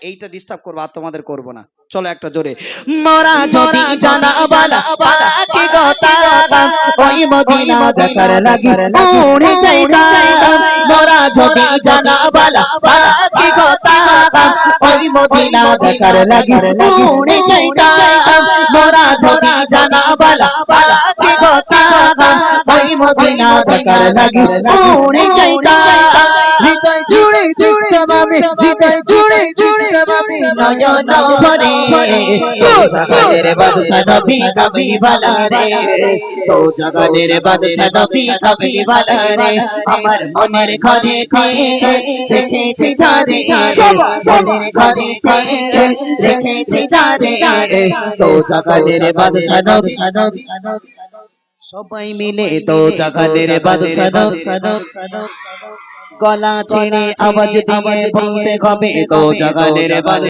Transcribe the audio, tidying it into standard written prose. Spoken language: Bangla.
এইটা ডিস্টার্ব করবো আর তোমাদের করব না। চলো একটা জোরে মরা যদি জানা বালা পাখি কথা ওই মদিনা দেখার লাগি উড়ে যাইতাম মরা যদি জানা বালা পাখি কথা ওই মদিনা দেখার লাগি উড়ে যাইতাম মরা যদি জানা বালা পাখি কথা ওই মদিনা দেখার লাগি উড়ে যাইতাম হৃদয় জুড়ে দেখতাম আমি হৃদয় জুড়ে আমি নয়ন ভরে তো জাগানের বাদশা নবী কামলি वाला রে তো জাগানের বাদশা নবী কামলি वाला রে আমার মনের ঘরেতে রেখেছি জারে মনের ঘরেতে রেখেছি জারে তো জাগানের বাদশা নবী সবাই মিলে তো জাগানের বাদশা নবী গলা ছেড়ে আওয়াজ দিয়ে বলতে হবে তো জাগানের বাদশা